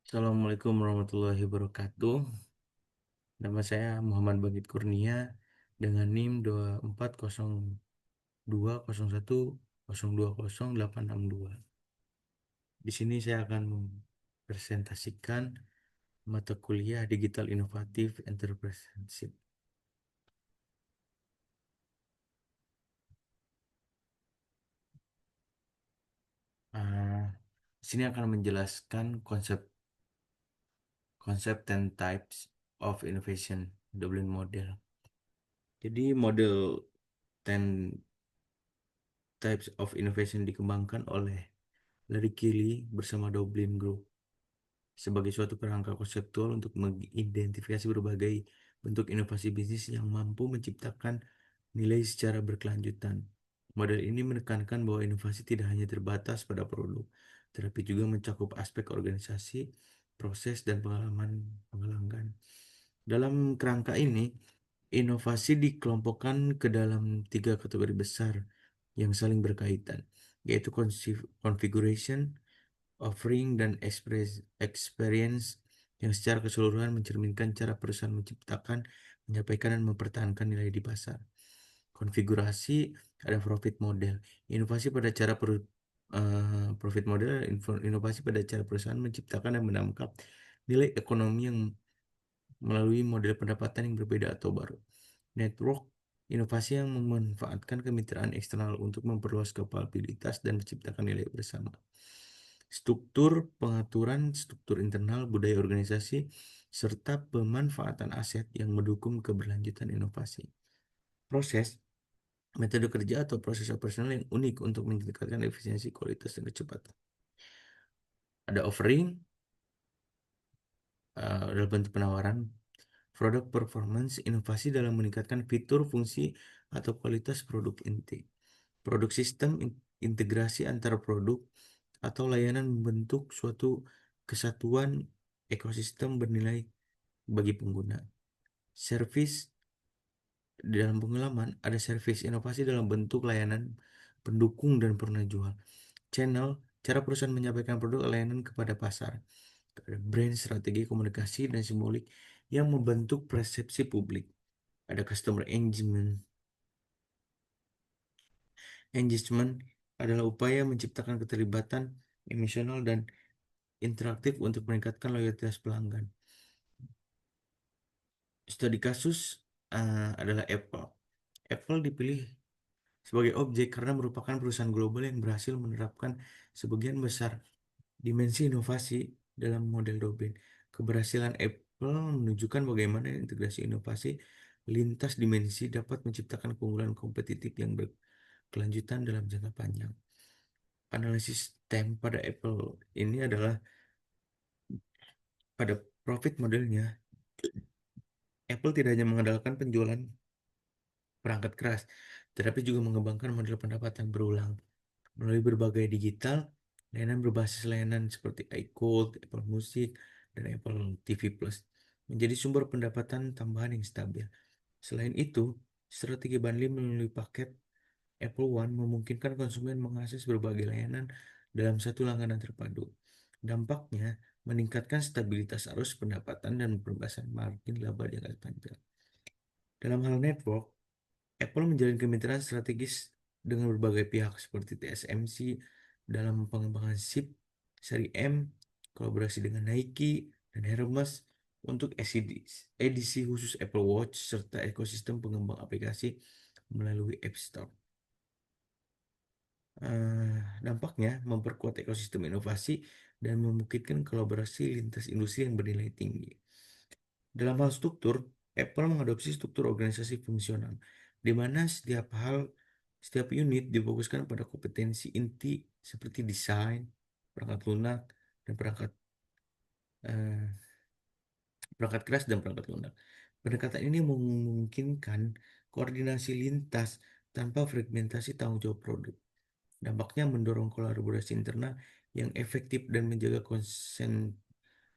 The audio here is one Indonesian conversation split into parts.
Assalamualaikum warahmatullahi wabarakatuh. Nama saya Muhammad Bagit Kurnia dengan NIM 240201020862. Di sini saya akan mempresentasikan mata kuliah Digital Inovatif Entrepreneurship. Ah, di sini akan menjelaskan konsep konsep 10 types of innovation Dublin model. Jadi model 10 types of innovation dikembangkan oleh Larry Kelly bersama Dublin Group sebagai suatu kerangka konseptual untuk mengidentifikasi berbagai bentuk inovasi bisnis yang mampu menciptakan nilai secara berkelanjutan. Model ini menekankan bahwa inovasi tidak hanya terbatas pada produk, tetapi juga mencakup aspek organisasi, proses, dan pengalaman pelanggan. Dalam kerangka ini, inovasi dikelompokkan ke dalam tiga kategori besar yang saling berkaitan, yaitu configuration, offering, dan experience yang secara keseluruhan mencerminkan cara perusahaan menciptakan, menyampaikan, dan mempertahankan nilai di pasar. Konfigurasi ada profit model. Inovasi pada cara profit model, inovasi pada cara perusahaan menciptakan dan menangkap nilai ekonomi yang melalui model pendapatan yang berbeda atau baru. Network inovasi yang memanfaatkan kemitraan eksternal untuk memperluas kapabilitas dan menciptakan nilai bersama. Struktur pengaturan, struktur internal, budaya organisasi, serta pemanfaatan aset yang mendukung keberlanjutan inovasi. Proses, metode kerja atau proses operasional yang unik untuk meningkatkan efisiensi, kualitas, dan kecepatan. Ada offering, dalam bentuk penawaran, product performance, inovasi dalam meningkatkan fitur, fungsi, atau kualitas produk inti. Produk sistem, integrasi antara produk atau layanan membentuk suatu kesatuan ekosistem bernilai bagi pengguna. Service, di dalam pengalaman ada service inovasi dalam bentuk layanan pendukung dan pernah jual. Channel, cara perusahaan menyampaikan produk layanan kepada pasar. Ada brand, strategi komunikasi dan simbolik yang membentuk persepsi publik. Ada customer engagement. Engagement adalah upaya menciptakan keterlibatan emosional dan interaktif untuk meningkatkan loyalitas pelanggan. Studi kasus adalah Apple. Apple dipilih sebagai objek karena merupakan perusahaan global yang berhasil menerapkan sebagian besar dimensi inovasi dalam model Doblin. Keberhasilan Apple menunjukkan bagaimana integrasi inovasi lintas dimensi dapat menciptakan keunggulan kompetitif yang berkelanjutan dalam jangka panjang. Analisis STEM pada Apple ini adalah pada profit modelnya. Apple tidak hanya mengandalkan penjualan perangkat keras, tetapi juga mengembangkan model pendapatan berulang melalui berbagai digital, layanan berbasis layanan seperti iCloud, Apple Music, dan Apple TV Plus menjadi sumber pendapatan tambahan yang stabil. Selain itu, strategi bundling melalui paket Apple One memungkinkan konsumen mengakses berbagai layanan dalam satu langganan terpadu. Dampaknya meningkatkan stabilitas arus pendapatan dan pembebasan margin laba jangka panjang. Dalam hal network, Apple menjalin kemitraan strategis dengan berbagai pihak seperti TSMC dalam pengembangan chip seri M, kolaborasi dengan Nike dan Hermes untuk edisi khusus Apple Watch, serta ekosistem pengembang aplikasi melalui App Store. Dampaknya memperkuat ekosistem inovasi dan memungkinkan kolaborasi lintas industri yang bernilai tinggi. Dalam hal struktur, Apple mengadopsi struktur organisasi fungsional, di mana setiap unit difokuskan pada kompetensi inti seperti desain, perangkat lunak, dan eh, perangkat keras dan perangkat lunak. Pendekatan ini memungkinkan koordinasi lintas tanpa fragmentasi tanggung jawab produk. Dampaknya mendorong kolaborasi internal yang efektif dan menjaga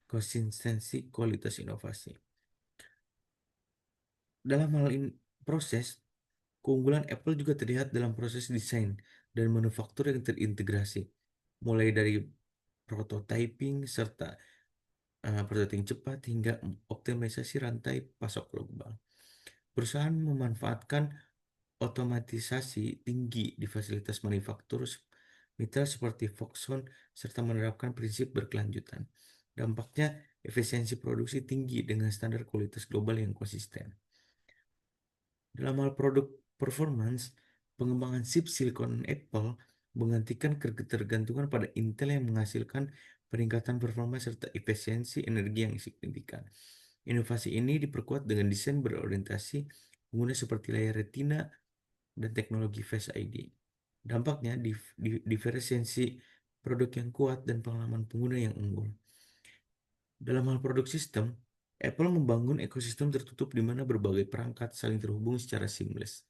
konsistensi kualitas inovasi. Dalam hal ini, proses, keunggulan Apple juga terlihat dalam proses desain dan manufaktur yang terintegrasi, mulai dari prototyping serta prototipe cepat hingga optimalisasi rantai pasok global. Perusahaan memanfaatkan otomatisasi tinggi di fasilitas manufaktur mitra seperti Foxconn serta menerapkan prinsip berkelanjutan. Dampaknya, efisiensi produksi tinggi dengan standar kualitas global yang konsisten. Dalam hal produk performance, pengembangan chip silikon Apple menggantikan ketergantungan pada Intel yang menghasilkan peningkatan performa serta efisiensi energi yang signifikan. Inovasi ini diperkuat dengan desain berorientasi pengguna seperti layar retina dan teknologi Face ID. Dampaknya, diferensiasi produk yang kuat dan pengalaman pengguna yang unggul. Dalam hal produk sistem, Apple membangun ekosistem tertutup di mana berbagai perangkat saling terhubung secara seamless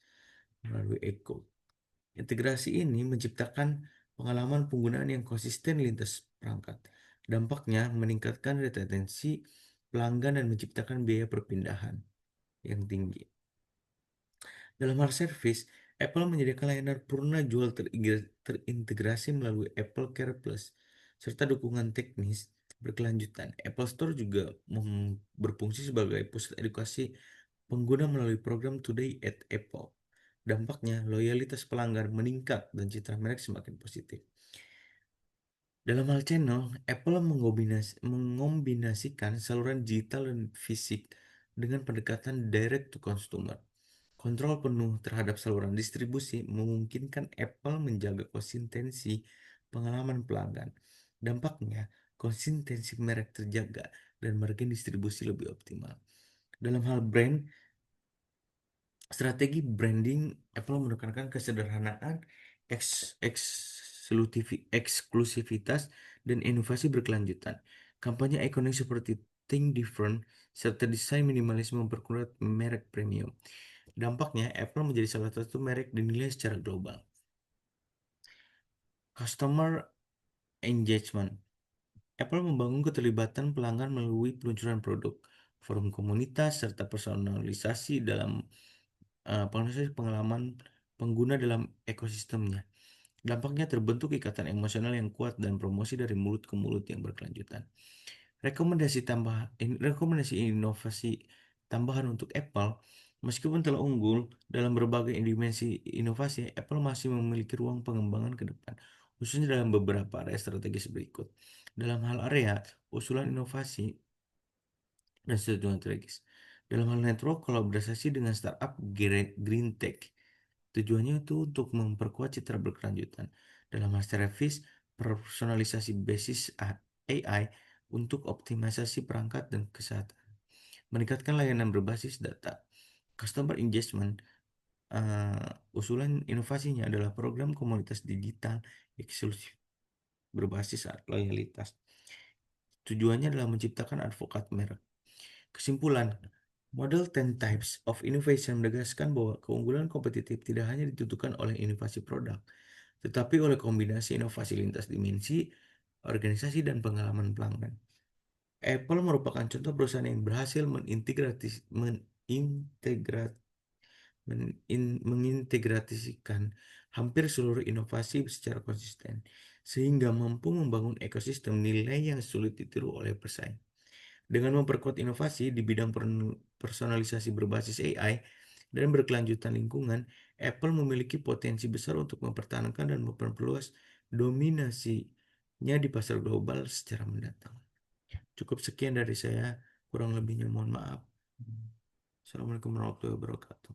melalui eCode. Integrasi ini menciptakan pengalaman penggunaan yang konsisten lintas perangkat. Dampaknya meningkatkan retensi pelanggan dan menciptakan biaya perpindahan yang tinggi. Dalam hal service, Apple menyediakan layanan purna jual terintegrasi melalui Apple Care Plus, serta dukungan teknis berkelanjutan. Apple Store juga berfungsi sebagai pusat edukasi pengguna melalui program Today at Apple. Dampaknya, loyalitas pelanggan meningkat dan citra merek semakin positif. Dalam hal channel, Apple mengombinasikan saluran digital dan fisik dengan pendekatan direct to consumer. Kontrol penuh terhadap saluran distribusi memungkinkan Apple menjaga konsistensi pengalaman pelanggan. Dampaknya, konsistensi merek terjaga dan margin distribusi lebih optimal. Dalam hal brand, strategi branding Apple menekankan kesederhanaan, eksklusivitas, dan inovasi berkelanjutan. Kampanye ikonik seperti Think Different serta desain minimalisme memperkuat merek premium. Dampaknya, Apple menjadi salah satu merek dinilai secara global. Customer engagement. Apple membangun keterlibatan pelanggan melalui peluncuran produk, forum komunitas, serta personalisasi dalam pengalaman pengguna dalam ekosistemnya. Dampaknya terbentuk ikatan emosional yang kuat dan promosi dari mulut ke mulut yang berkelanjutan. Rekomendasi inovasi tambahan untuk Apple, meskipun telah unggul dalam berbagai dimensi inovasi, Apple masih memiliki ruang pengembangan ke depan, khususnya dalam beberapa area strategis berikut. Dalam hal area, usulan inovasi dan strategi strategis. Dalam hal network, kolaborasi dengan startup Green Tech. Tujuannya itu untuk memperkuat citra berkelanjutan. Dalam hal service, personalisasi basis AI untuk optimalisasi perangkat dan kesehatan. Meningkatkan layanan berbasis data. Customer engagement, usulan inovasinya adalah program komunitas digital eksklusif berbasis loyalitas. Tujuannya adalah menciptakan advokat merek. Kesimpulan, model 10 Types of Innovation menegaskan bahwa keunggulan kompetitif tidak hanya ditentukan oleh inovasi produk, tetapi oleh kombinasi inovasi lintas dimensi, organisasi, dan pengalaman pelanggan. Apple merupakan contoh perusahaan yang berhasil mengintegrasikan hampir seluruh inovasi secara konsisten, sehingga mampu membangun ekosistem nilai yang sulit ditiru oleh pesaing. Dengan memperkuat inovasi di bidang personalisasi berbasis AI dan berkelanjutan lingkungan, Apple memiliki potensi besar untuk mempertahankan dan memperluas dominasinya di pasar global secara mendatang. Cukup sekian dari saya, kurang lebihnya mohon maaf. Assalamualaikum warahmatullahi wabarakatuh.